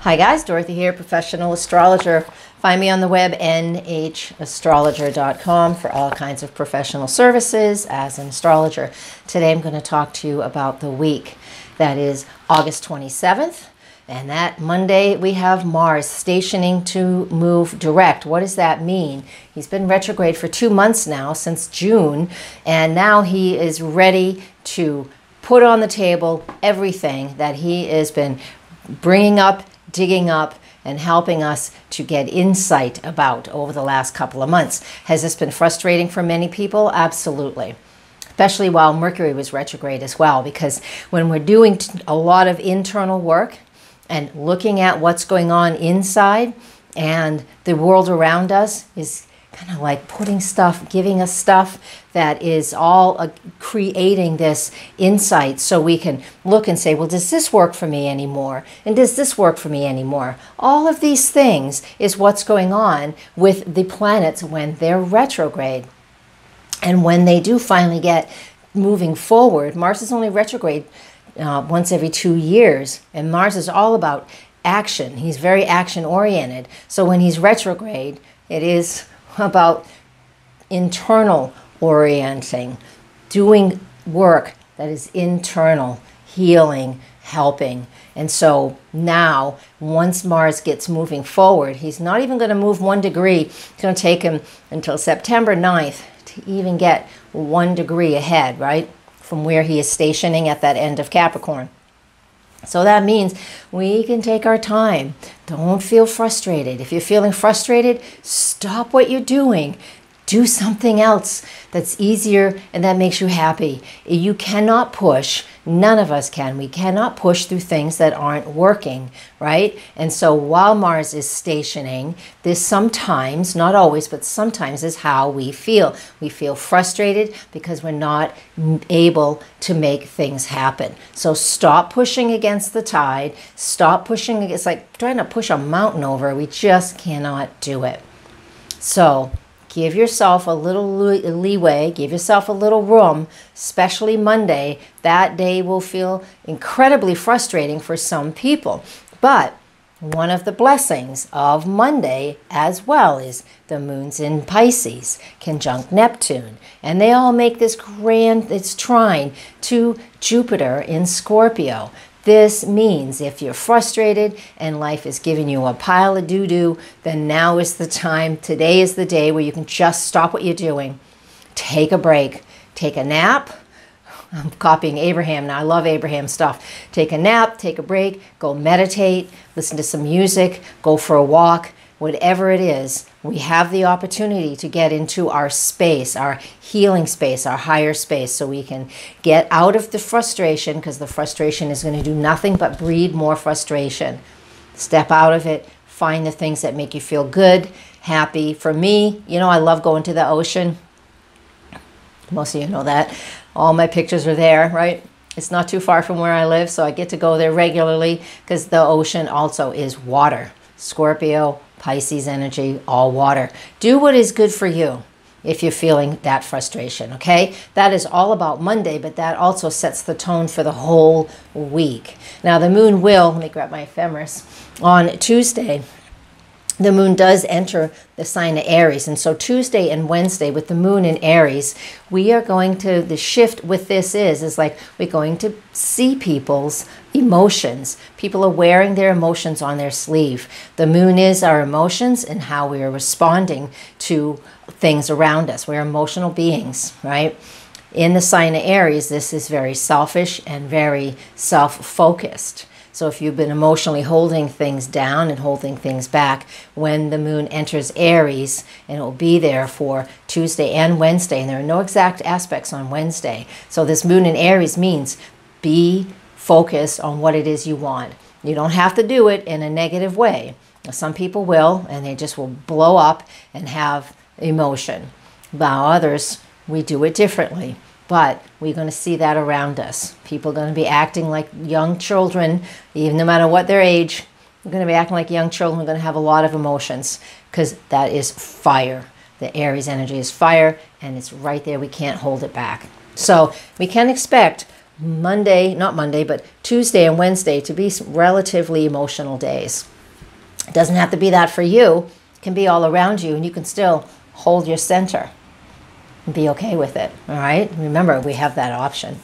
Hi guys, Dorothy here, professional astrologer. Find me on the web, nhastrologer.com, for all kinds of professional services as an astrologer. Today I'm going to talk to you about the week that is August 27th. And that Monday we have Mars stationing to move direct. What does that mean? He's been retrograde for 2 months now, since June, and now he is ready to put on the table everything that he has been bringing up, digging up, and helping us to get insight about over the last couple of months. Has this been frustrating for many people? Absolutely. Especially while Mercury was retrograde as well, because when we're doing a lot of internal work and looking at what's going on inside, and the world around us is kind of like putting stuff, giving us stuff that is all creating this insight, so we can look and say, well, does this work for me anymore? And does this work for me anymore? All of these things is what's going on with the planets when they're retrograde. And when they do finally get moving forward, Mars is only retrograde once every 2 years, and Mars is all about action. He's very action oriented. So when he's retrograde, it is about internal orienting, doing work that is internal, healing, helping. And so now, once Mars gets moving forward, he's not even going to move 1 degree. It's going to take him until September 9th to even get 1 degree ahead, right, from where he is stationing at that end of Capricorn. So that means we can take our time. Don't feel frustrated. If you're feeling frustrated, stop what you're doing. Do something else that's easier and that makes you happy. You cannot push. None of us can. We cannot push through things that aren't working, right? And so while Mars is stationing, this sometimes, not always, but sometimes is how we feel. We feel frustrated because we're not able to make things happen. So stop pushing against the tide. Stop pushing. It's like trying to push a mountain over. We just cannot do it. So give yourself a little leeway, give yourself a little room, especially Monday. That day will feel incredibly frustrating for some people. But one of the blessings of Monday as well is the moon's in Pisces, conjunct Neptune. And they all make this it's trine to Jupiter in Scorpio. This means if you're frustrated and life is giving you a pile of doo-doo, then now is the time. Today is the day where you can just stop what you're doing. Take a break. Take a nap. I'm copying Abraham now. I love Abraham stuff. Take a nap, take a break, go meditate, listen to some music, go for a walk. Whatever it is, we have the opportunity to get into our space, our healing space, our higher space, so we can get out of the frustration, because the frustration is going to do nothing but breed more frustration. Step out of it. Find the things that make you feel good, happy. For me, I love going to the ocean. Most of you know that. All my pictures are there, right? It's not too far from where I live, so I get to go there regularly because the ocean also is water. Scorpio, Pisces energy, all water. Do what is good for you if you're feeling that frustration, okay? That is all about Monday, but that also sets the tone for the whole week. Now, the moon will, let me grab my ephemeris, on Tuesday, the moon does enter the sign of Aries. And so Tuesday and Wednesday with the moon in Aries, we are going to, the shift with this is like we're going to see people's emotions. People are wearing their emotions on their sleeve. The moon is our emotions and how we are responding to things around us. We're emotional beings, right? In the sign of Aries, this is very selfish and very self-focused. So if you've been emotionally holding things down and holding things back, when the moon enters Aries, and it will be there for Tuesday and Wednesday, and there are no exact aspects on Wednesday. So this moon in Aries means be focused on what it is you want. You don't have to do it in a negative way. Some people will, and they just will blow up and have emotion. While others, we do it differently. But we're going to see that around us. People are going to be acting like young children, even no matter what their age. They're going to be acting like young children. We're going to have a lot of emotions because that is fire. The Aries energy is fire, and it's right there. We can't hold it back. So we can expect but Tuesday and Wednesday to be relatively emotional days. It doesn't have to be that for you. It can be all around you, and you can still hold your center and be okay with it. All right? Remember, we have that option.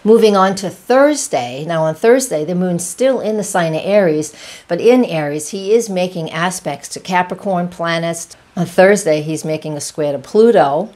Moving on to Thursday. Now on Thursday, the moon's still in the sign of Aries, but in Aries, he is making aspects to Capricorn planets. On Thursday, he's making a square to Pluto.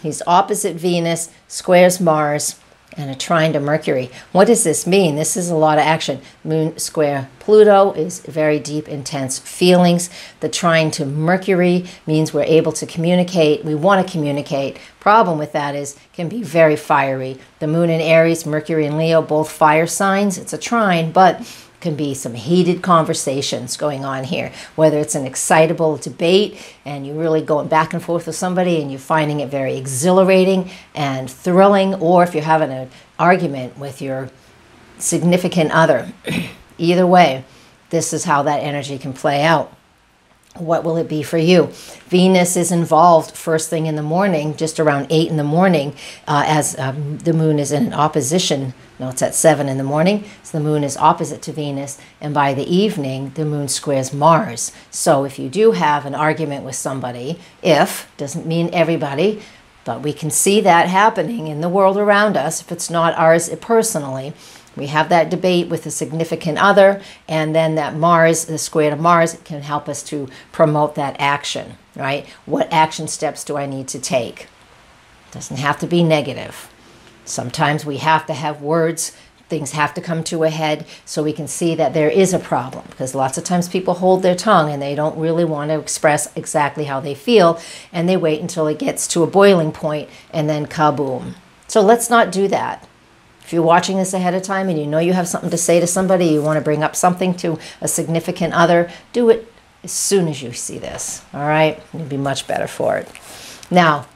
He's opposite Venus, squares Mars, and a trine to Mercury. What does this mean? This is a lot of action. Moon square Pluto is very deep, intense feelings. The trine to Mercury means we're able to communicate. We want to communicate. Problem with that is it can be very fiery. The moon in Aries, Mercury and Leo, both fire signs. It's a trine, but can be some heated conversations going on here, whether it's an excitable debate and you're really going back and forth with somebody and you're finding it very exhilarating and thrilling, or if you're having an argument with your significant other. Either way, this is how that energy can play out. What will it be for you? Venus is involved first thing in the morning, just around 8 in the morning, as the moon is in an opposition. No, it's at 7 in the morning, so the moon is opposite to Venus, and by the evening, the moon squares Mars. So if you do have an argument with somebody, doesn't mean everybody, but we can see that happening in the world around us, if it's not ours personally. We have that debate with a significant other, and then that Mars, the square to Mars, can help us to promote that action, right? What action steps do I need to take? It doesn't have to be negative. Sometimes we have to have words, things have to come to a head so we can see that there is a problem, because lots of times people hold their tongue and they don't really want to express exactly how they feel, and they wait until it gets to a boiling point and then kaboom. So let's not do that. If you're watching this ahead of time and you know you have something to say to somebody, you want to bring up something to a significant other, do it as soon as you see this, all right? You'll be much better for it. Now,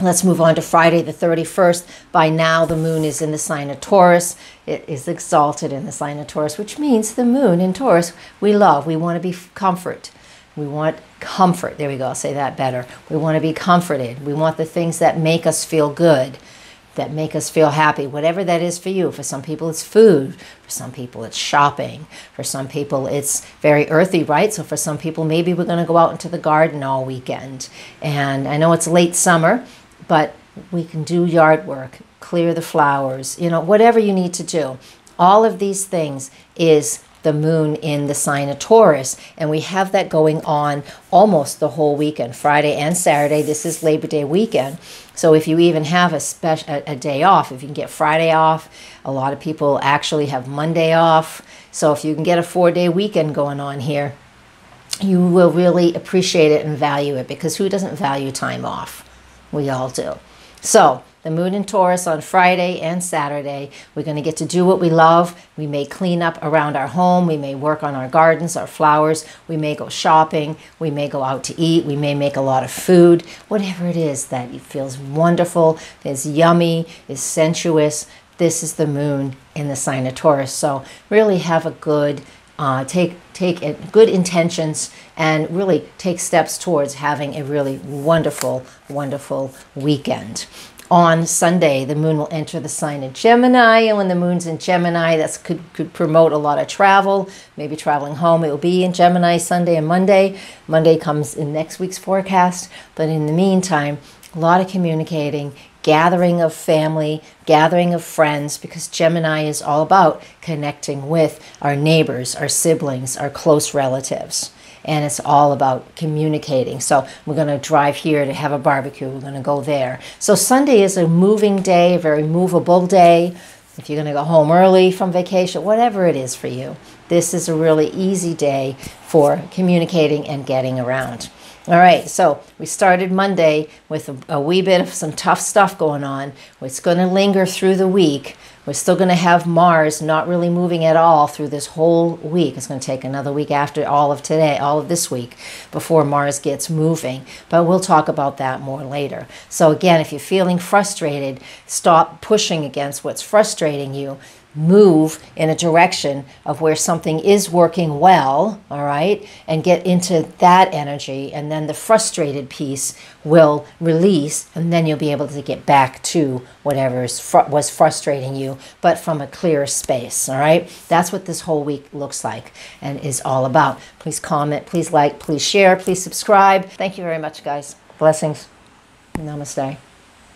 let's move on to Friday the 31st. By now, the moon is in the sign of Taurus. It is exalted in the sign of Taurus, which means the moon in Taurus, we love. We want to be comfort. We want comfort. There we go. I'll say that better. We want to be comforted. We want the things that make us feel good, that make us feel happy, whatever that is for you. For some people, it's food. For some people, it's shopping. For some people, it's very earthy, right? So for some people, maybe we're going to go out into the garden all weekend. And I know it's late summer, but we can do yard work, clear the flowers, whatever you need to do. All of these things is the moon in the sign of Taurus, and we have that going on almost the whole weekend, Friday and Saturday. This is Labor Day weekend, so if you even have a day off, if you can get Friday off, a lot of people actually have Monday off, so if you can get a 4-day weekend going on here, you will really appreciate it and value it, because who doesn't value time off? We all do. So the moon in Taurus on Friday and Saturday, we're going to get to do what we love. We may clean up around our home. We may work on our gardens, our flowers. We may go shopping. We may go out to eat. We may make a lot of food. Whatever it is that feels wonderful, is yummy, is sensuous. This is the moon in the sign of Taurus. So really have a good, take good intentions and really take steps towards having a really wonderful, wonderful weekend. On Sunday, the moon will enter the sign of Gemini, and when the moon's in Gemini, that could promote a lot of travel, maybe traveling home. It will be in Gemini Sunday and Monday. Monday comes in next week's forecast, but in the meantime, a lot of communicating, gathering of family, gathering of friends, because Gemini is all about connecting with our neighbors, our siblings, our close relatives. And it's all about communicating. So we're going to drive here to have a barbecue. We're going to go there. So Sunday is a moving day, a very movable day. If you're going to go home early from vacation, whatever it is for you, this is a really easy day for communicating and getting around. All right, so we started Monday with a wee bit of some tough stuff going on. It's going to linger through the week. We're still going to have Mars not really moving at all through this whole week. It's going to take another week after all of today, all of this week, before Mars gets moving. But we'll talk about that more later. So again, if you're feeling frustrated, stop pushing against what's frustrating you. move in a direction of where something is working well, all right, and get into that energy, and then the frustrated piece will release, and then you'll be able to get back to whatever was frustrating you, but from a clearer space, all right? That's what this whole week looks like and is all about. Please comment, please like, please share, please subscribe. Thank you very much, guys. Blessings. Namaste.